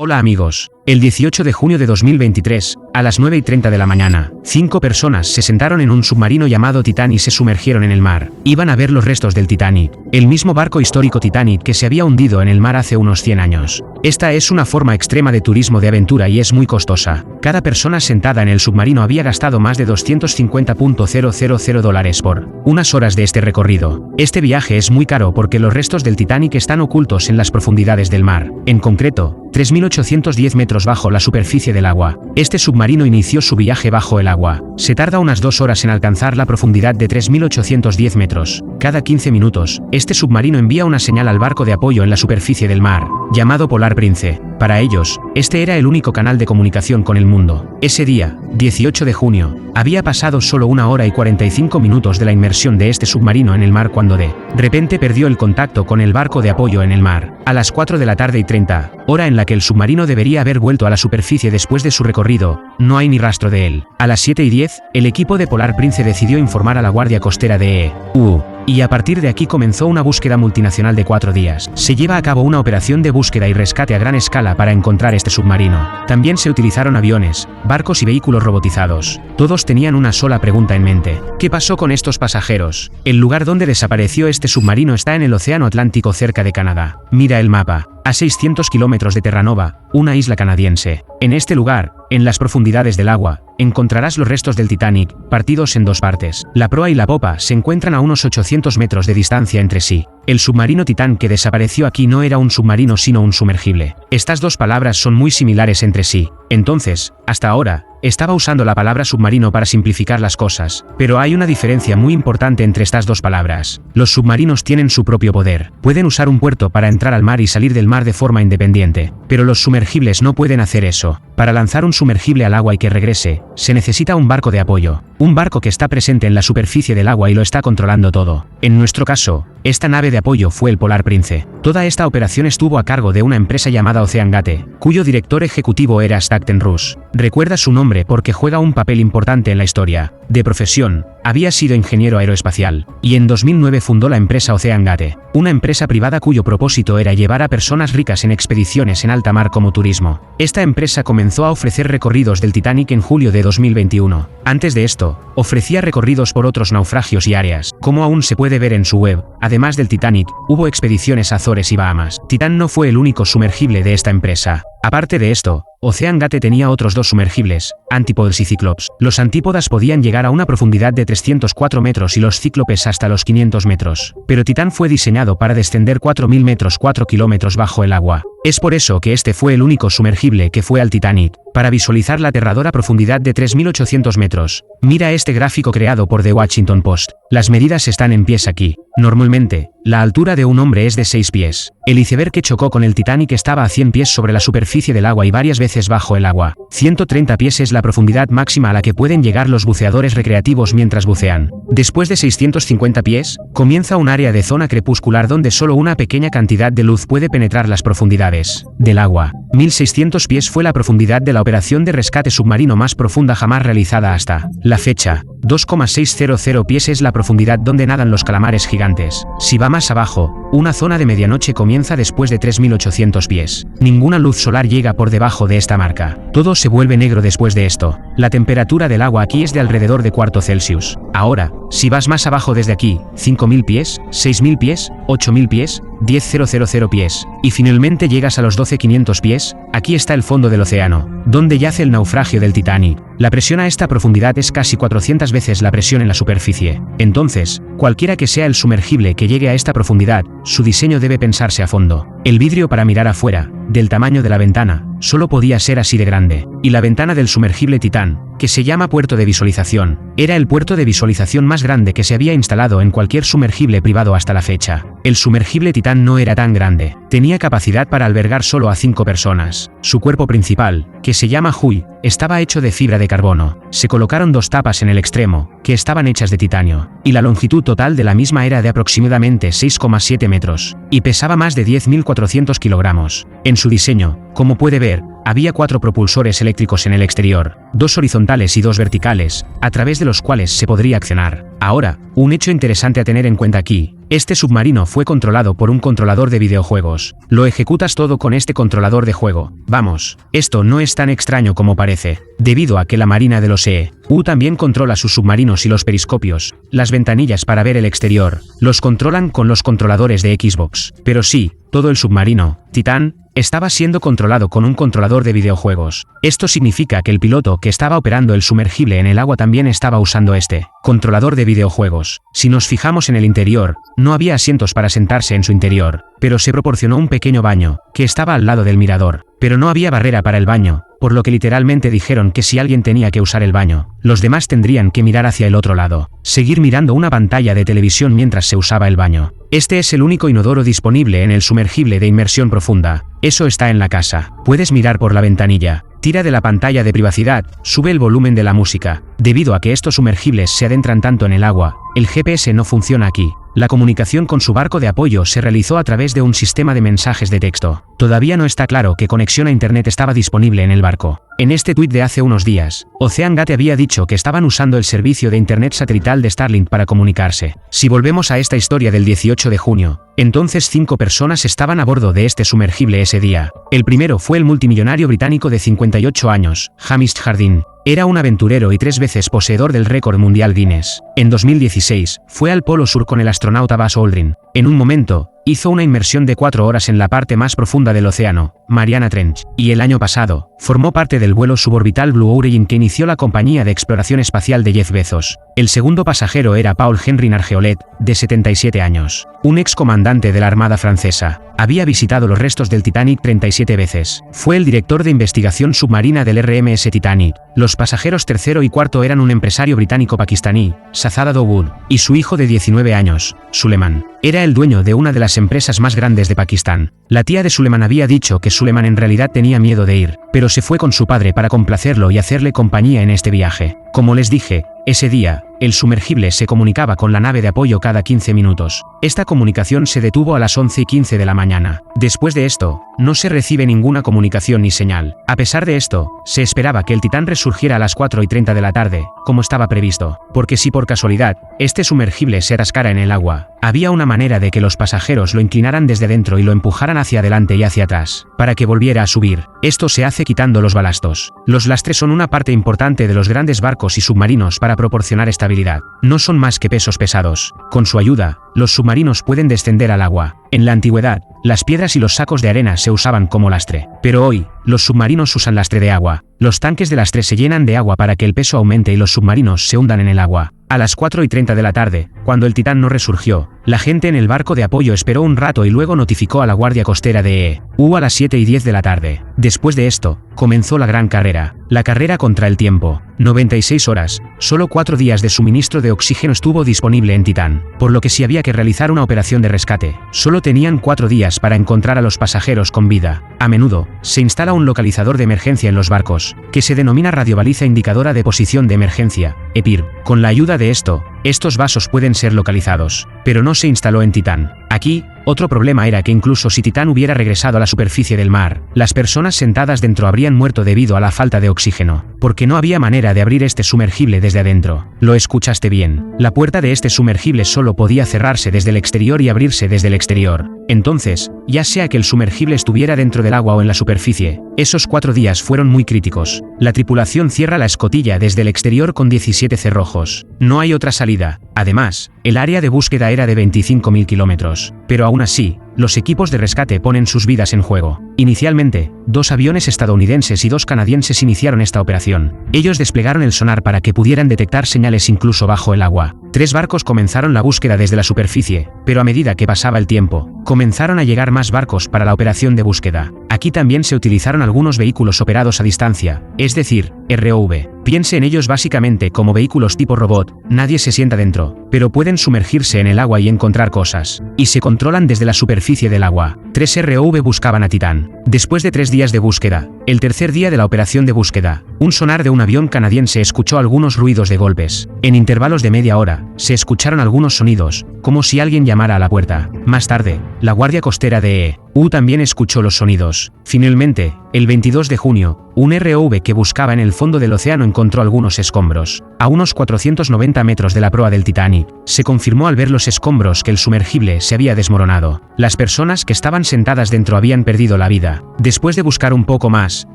Hola amigos, el 18 de junio de 2023, a las 9:30 de la mañana, 5 personas se sentaron en un submarino llamado Titán y se sumergieron en el mar. Iban a ver los restos del Titanic, el mismo barco histórico Titanic que se había hundido en el mar hace unos 100 años. Esta es una forma extrema de turismo de aventura y es muy costosa. Cada persona sentada en el submarino había gastado más de $250,000 por unas horas de este recorrido. Este viaje es muy caro porque los restos del Titanic están ocultos en las profundidades del mar. En concreto, 3.810 metros bajo la superficie del agua. Este submarino inició su viaje bajo el agua. Se tarda unas 2 horas en alcanzar la profundidad de 3.810 metros. Cada 15 minutos, este submarino envía una señal al barco de apoyo en la superficie del mar, llamado Polar Prince. Para ellos, este era el único canal de comunicación con el mundo. Ese día, 18 de junio, había pasado solo 1 hora y 45 minutos de la inmersión de este submarino en el mar cuando de repente perdió el contacto con el barco de apoyo en el mar. A las 4:30, hora en la que el submarino debería haber vuelto a la superficie después de su recorrido, no hay ni rastro de él. A las 7:10, el equipo de Polar Prince decidió informar a la Guardia Costera de EU. Y a partir de aquí comenzó una búsqueda multinacional de 4 días. Se lleva a cabo una operación de búsqueda y rescate a gran escala para encontrar este submarino. También se utilizaron aviones, barcos y vehículos robotizados. Todos tenían una sola pregunta en mente: ¿qué pasó con estos pasajeros? El lugar donde desapareció este submarino está en el Océano Atlántico cerca de Canadá. Mira el mapa. A 600 kilómetros de Terranova, una isla canadiense. En este lugar, en las profundidades del agua, encontrarás los restos del Titanic, partidos en 2 partes. La proa y la popa se encuentran a unos 800 metros de distancia entre sí. El submarino Titán que desapareció aquí no era un submarino sino un sumergible. Estas 2 palabras son muy similares entre sí. Entonces, hasta ahora, estaba usando la palabra submarino para simplificar las cosas, pero hay una diferencia muy importante entre estas 2 palabras. Los submarinos tienen su propio poder. Pueden usar un puerto para entrar al mar y salir del mar de forma independiente, pero los sumergibles no pueden hacer eso. Para lanzar un sumergible al agua y que regrese, se necesita un barco de apoyo. Un barco que está presente en la superficie del agua y lo está controlando todo. En nuestro caso, esta nave de apoyo fue el Polar Prince. Toda esta operación estuvo a cargo de una empresa llamada OceanGate, cuyo director ejecutivo era Stackton Russ. Recuerda su nombre porque juega un papel importante en la historia. De profesión, había sido ingeniero aeroespacial, y en 2009 fundó la empresa OceanGate, una empresa privada cuyo propósito era llevar a personas ricas en expediciones en alta mar como turismo. Esta empresa comenzó a ofrecer recorridos del Titanic en julio de 2021. Antes de esto, ofrecía recorridos por otros naufragios y áreas, como aún se puede ver en su web. Además del Titanic, hubo expediciones a Azores y Bahamas. Titán no fue el único sumergible de esta empresa. Aparte de esto, OceanGate tenía otros 2 sumergibles, Antipodes y Cyclops. Los antípodas podían llegar a una profundidad de 304 metros y los cíclopes hasta los 500 metros. Pero Titán fue diseñado para descender 4.000 metros 4 kilómetros bajo el agua. Es por eso que este fue el único sumergible que fue al Titanic, para visualizar la aterradora profundidad de 3.800 metros. Mira este gráfico creado por The Washington Post. Las medidas están en pies aquí. Normalmente, la altura de un hombre es de 6 pies. El iceberg que chocó con el Titanic estaba a 100 pies sobre la superficie del agua y varias veces bajo el agua. 130 pies es la profundidad máxima a la que pueden llegar los buceadores recreativos mientras bucean. Después de 650 pies, comienza un área de zona crepuscular donde solo una pequeña cantidad de luz puede penetrar las profundidades del agua. 1.600 pies fue la profundidad de la operación de rescate submarino más profunda jamás realizada hasta la fecha. 2,600 pies es la profundidad donde nadan los calamares gigantes. Si va más abajo, una zona de medianoche comienza después de 3.800 pies. Ninguna luz solar llega por debajo de esta marca. Todo se vuelve negro después de esto. La temperatura del agua aquí es de alrededor de +4°C. Ahora, si vas más abajo desde aquí, 5.000 pies, 6.000 pies, 8.000 pies, 10.000 pies, y finalmente llegas a los 12.500 pies, aquí está el fondo del océano, donde yace el naufragio del Titanic. La presión a esta profundidad es casi 400 veces la presión en la superficie. Entonces, cualquiera que sea el sumergible que llegue a esta profundidad, su diseño debe pensarse a fondo. El vidrio para mirar afuera, del tamaño de la ventana, solo podía ser así de grande. Y la ventana del sumergible Titán, que se llama puerto de visualización, era el puerto de visualización más grande que se había instalado en cualquier sumergible privado hasta la fecha. El sumergible Titán no era tan grande. Tenía capacidad para albergar solo a 5 personas. Su cuerpo principal, que se llama Hull, estaba hecho de fibra de carbono. Se colocaron 2 tapas en el extremo, que estaban hechas de titanio, y la longitud total de la misma era de aproximadamente 6,7 metros, y pesaba más de 10.400 kilogramos. En su diseño, como puede ver, Había 4 propulsores eléctricos en el exterior, 2 horizontales y 2 verticales, a través de los cuales se podría accionar. Ahora, un hecho interesante a tener en cuenta aquí. Este submarino fue controlado por un controlador de videojuegos. Lo ejecutas todo con este controlador de juego. Vamos, esto no es tan extraño como parece, debido a que la Marina de los EU también controla sus submarinos y los periscopios, las ventanillas para ver el exterior, los controlan con los controladores de Xbox. Pero sí, todo el submarino, Titán, estaba siendo controlado con un controlador de videojuegos. Esto significa que el piloto que estaba operando el sumergible en el agua también estaba usando este controlador de videojuegos. Si nos fijamos en el interior, no había asientos para sentarse en su interior, pero se proporcionó un pequeño baño, que estaba al lado del mirador. Pero no había barrera para el baño, por lo que literalmente dijeron que si alguien tenía que usar el baño, los demás tendrían que mirar hacia el otro lado, seguir mirando una pantalla de televisión mientras se usaba el baño. Este es el único inodoro disponible en el sumergible de inmersión profunda. Eso está en la casa. Puedes mirar por la ventanilla. Tira de la pantalla de privacidad, sube el volumen de la música. Debido a que estos sumergibles se adentran tanto en el agua, el GPS no funciona aquí. La comunicación con su barco de apoyo se realizó a través de un sistema de mensajes de texto. Todavía no está claro qué conexión a internet estaba disponible en el barco. En este tuit de hace unos días, OceanGate había dicho que estaban usando el servicio de internet satelital de Starlink para comunicarse. Si volvemos a esta historia del 18 de junio, entonces 5 personas estaban a bordo de este sumergible ese día. El primero fue el multimillonario británico de 58 años, Hamish Harding. Era un aventurero y 3 veces poseedor del récord mundial Guinness. En 2016, fue al Polo Sur con el astronauta Buzz Aldrin. En un momento, hizo una inmersión de 4 horas en la parte más profunda del océano, Mariana Trench, y el año pasado, formó parte del vuelo suborbital Blue Origin que inició la compañía de exploración espacial de Jeff Bezos. El segundo pasajero era Paul Henry Nargeolet, de 77 años, un excomandante de la Armada Francesa. Había visitado los restos del Titanic 37 veces. Fue el director de investigación submarina del RMS Titanic. Los pasajeros tercero y cuarto eran un empresario británico-pakistaní, Shahzada Dawood, y su hijo de 19 años, Suleiman. Era el dueño de una de las empresas más grandes de Pakistán. La tía de Suleiman había dicho que Suleiman en realidad tenía miedo de ir, pero se fue con su padre para complacerlo y hacerle compañía en este viaje. Como les dije, ese día, el sumergible se comunicaba con la nave de apoyo cada 15 minutos. Esta comunicación se detuvo a las 11:15 de la mañana. Después de esto, no se recibe ninguna comunicación ni señal. A pesar de esto, se esperaba que el Titán resurgiera a las 4:30 de la tarde, como estaba previsto, porque si por casualidad, este sumergible se atascara en el agua, había una manera de que los pasajeros lo inclinaran desde dentro y lo empujaran hacia adelante y hacia atrás, para que volviera a subir. Esto se hace quitando los balastos. Los lastres son una parte importante de los grandes barcos y submarinos para proporcionar estabilidad. No son más que pesos pesados. Con su ayuda, los submarinos pueden descender al agua. En la antigüedad, las piedras y los sacos de arena se usaban como lastre. Pero hoy, los submarinos usan lastre de agua. Los tanques de lastre se llenan de agua para que el peso aumente y los submarinos se hundan en el agua. A las 4:30 de la tarde, cuando el Titán no resurgió, la gente en el barco de apoyo esperó un rato y luego notificó a la Guardia Costera de EU a las 7:10 de la tarde. Después de esto, comenzó la gran carrera. La carrera contra el tiempo. 96 horas, solo 4 días de suministro de oxígeno estuvo disponible en Titán, por lo que si había que realizar una operación de rescate, solo tenían 4 días para encontrar a los pasajeros con vida. A menudo, se instala un localizador de emergencia en los barcos, que se denomina radiobaliza indicadora de posición de emergencia, EPIR. Con la ayuda de esto, estos vasos pueden ser localizados, pero no se instaló en Titán. Aquí, otro problema era que incluso si Titán hubiera regresado a la superficie del mar, las personas sentadas dentro habrían muerto debido a la falta de oxígeno, porque no había manera de abrir este sumergible desde adentro. Lo escuchaste bien. La puerta de este sumergible solo podía cerrarse desde el exterior y abrirse desde el exterior. Entonces, ya sea que el sumergible estuviera dentro del agua o en la superficie, esos 4 días fueron muy críticos. La tripulación cierra la escotilla desde el exterior con 17 cerrojos. No hay otra salida. Además, el área de búsqueda era de 25.000 kilómetros. Pero aún así, los equipos de rescate ponen sus vidas en juego. Inicialmente, 2 aviones estadounidenses y 2 canadienses iniciaron esta operación. Ellos desplegaron el sonar para que pudieran detectar señales incluso bajo el agua. 3 barcos comenzaron la búsqueda desde la superficie, pero a medida que pasaba el tiempo, comenzaron a llegar más barcos para la operación de búsqueda. Aquí también se utilizaron algunos vehículos operados a distancia, es decir, ROV. Piense en ellos básicamente como vehículos tipo robot, nadie se sienta dentro, pero pueden sumergirse en el agua y encontrar cosas, y se controlan desde la superficie del agua. 3 ROV buscaban a Titán. Después de 3 días de búsqueda, El tercer día de la operación de búsqueda, un sonar de un avión canadiense escuchó algunos ruidos de golpes. En intervalos de media hora, se escucharon algunos sonidos, como si alguien llamara a la puerta. Más tarde, la Guardia Costera de EU también escuchó los sonidos. Finalmente, el 22 de junio, un ROV que buscaba en el fondo del océano encontró algunos escombros. A unos 490 metros de la proa del Titanic, se confirmó al ver los escombros que el sumergible se había desmoronado. Las personas que estaban sentadas dentro habían perdido la vida. Después de buscar un poco más,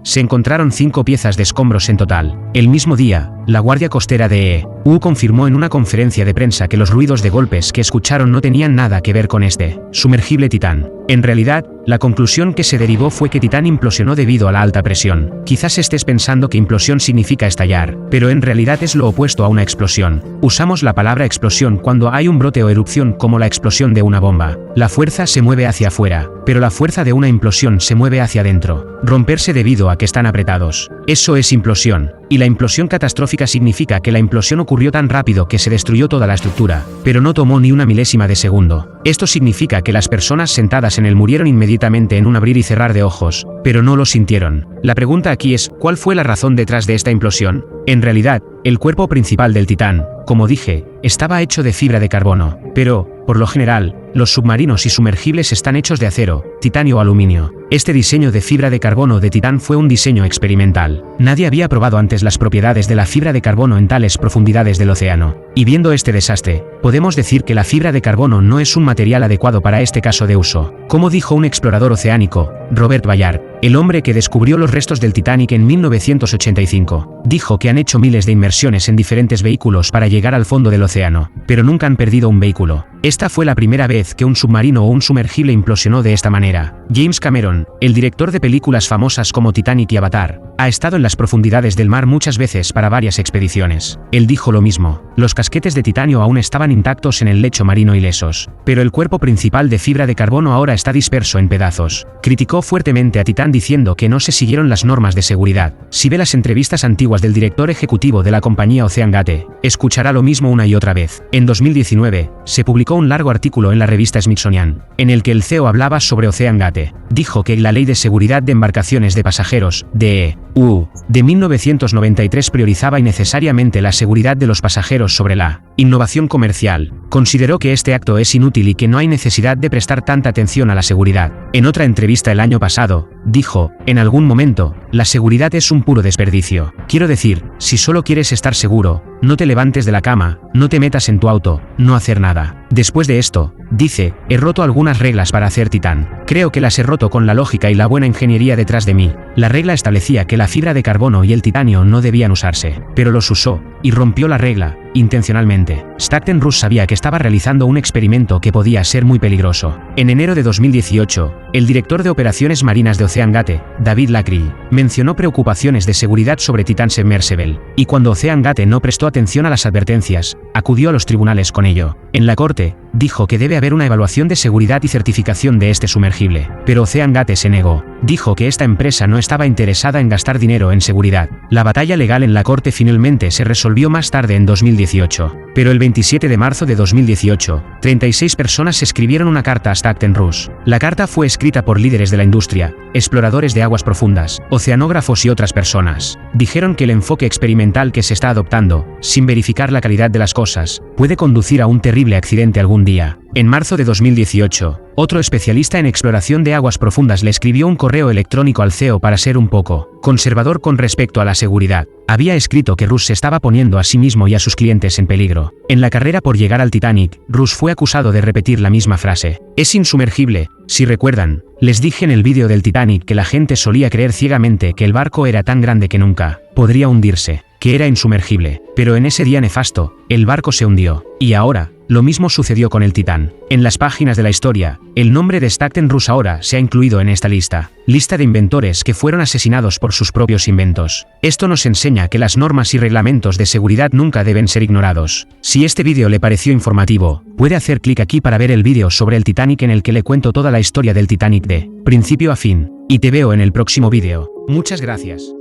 se encontraron 5 piezas de escombros en total. El mismo día, la Guardia Costera de EU confirmó en una conferencia de prensa que los ruidos de golpes que escucharon no tenían nada que ver con este sumergible Titán. En realidad, la conclusión que se derivó fue que Titán implosionó debido a la alta presión. Quizás estés pensando que implosión significa estallar, pero en realidad es lo opuesto a una explosión. Usamos la palabra explosión cuando hay un brote o erupción como la explosión de una bomba. La fuerza se mueve hacia afuera, pero la fuerza de una implosión se mueve hacia adentro. Romperse debido a que están apretados. Eso es implosión. Y la implosión catastrófica significa que la implosión ocurrió tan rápido que se destruyó toda la estructura, pero no tomó ni una milésima de segundo. Esto significa que las personas sentadas en él murieron inmediatamente en un abrir y cerrar de ojos, pero no lo sintieron. La pregunta aquí es, ¿cuál fue la razón detrás de esta implosión? En realidad, el cuerpo principal del Titán, como dije, estaba hecho de fibra de carbono, pero, por lo general, los submarinos y sumergibles están hechos de acero, titanio o aluminio. Este diseño de fibra de carbono de Titán fue un diseño experimental. Nadie había probado antes las propiedades de la fibra de carbono en tales profundidades del océano. Y viendo este desastre, podemos decir que la fibra de carbono no es un material adecuado para este caso de uso. Como dijo un explorador oceánico, Robert Ballard, el hombre que descubrió los restos del Titanic en 1985, dijo que han hecho miles de inmersiones en diferentes vehículos para llegar al fondo del océano, pero nunca han perdido un vehículo. Esta fue la primera vez que un submarino o un sumergible implosionó de esta manera. James Cameron, el director de películas famosas como Titanic y Avatar, ha estado en las profundidades del mar muchas veces para varias expediciones. Él dijo lo mismo. Los casquetes de titanio aún estaban intactos en el lecho marino ilesos, pero el cuerpo principal de fibra de carbono ahora está disperso en pedazos. Criticó fuertemente a Titán diciendo que no se siguieron las normas de seguridad. Si ve las entrevistas antiguas del director ejecutivo de la compañía OceanGate, escuchará lo mismo una y otra vez. En 2019, se publicó un largo artículo en la revista Smithsonian, en el que el CEO hablaba sobre OceanGate. Dijo que la Ley de Seguridad de Embarcaciones de Pasajeros, (DEU) de 1993 priorizaba innecesariamente la seguridad de los pasajeros sobre la innovación comercial. Consideró que este acto es inútil y que no hay necesidad de prestar tanta atención a la seguridad. En otra entrevista el año pasado, dijo, en algún momento, la seguridad es un puro desperdicio. Quiero decir, si solo quieres estar seguro, no te levantes de la cama, no te metas en tu auto, no hacer nada. Después de esto, dice, he roto algunas reglas para hacer Titán. Creo que las he roto con la lógica y la buena ingeniería detrás de mí. La regla establecía que la fibra de carbono y el titanio no debían usarse, pero los usó, y rompió la regla, intencionalmente. Stockton Rush sabía que estaba realizando un experimento que podía ser muy peligroso. En enero de 2018, el director de operaciones marinas de OceanGate, David Lackey, mencionó preocupaciones de seguridad sobre Titan Submersible, y cuando OceanGate no prestó atención a las advertencias, acudió a los tribunales con ello. En la corte, dijo que debe haber una evaluación de seguridad y certificación de este sumergible, pero OceanGate se negó. Dijo que esta empresa no estaba interesada en gastar dinero en seguridad. La batalla legal en la corte finalmente se resolvió más tarde en 2018, pero el 27 de marzo de 2018, 36 personas escribieron una carta a Stockton Rush. La carta fue escrita por líderes de la industria, exploradores de aguas profundas, oceanógrafos y otras personas. Dijeron que el enfoque experimental que se está adoptando, sin verificar la calidad de las cosas, puede conducir a un terrible accidente algún día. En marzo de 2018, otro especialista en exploración de aguas profundas le escribió un correo electrónico al CEO para ser un poco conservador con respecto a la seguridad. Había escrito que Rush se estaba poniendo a sí mismo y a sus clientes en peligro. En la carrera por llegar al Titanic, Rush fue acusado de repetir la misma frase. Es insumergible. Si recuerdan, les dije en el vídeo del Titanic que la gente solía creer ciegamente que el barco era tan grande que nunca podría hundirse, que era insumergible. Pero en ese día nefasto, el barco se hundió. Y ahora, lo mismo sucedió con el Titán. En las páginas de la historia, el nombre de Stockton Rush ahora se ha incluido en esta lista de inventores que fueron asesinados por sus propios inventos. Esto nos enseña que las normas y reglamentos de seguridad nunca deben ser ignorados. Si este vídeo le pareció informativo, puede hacer clic aquí para ver el vídeo sobre el Titanic en el que le cuento toda la historia del Titanic de principio a fin. Y te veo en el próximo vídeo. Muchas gracias.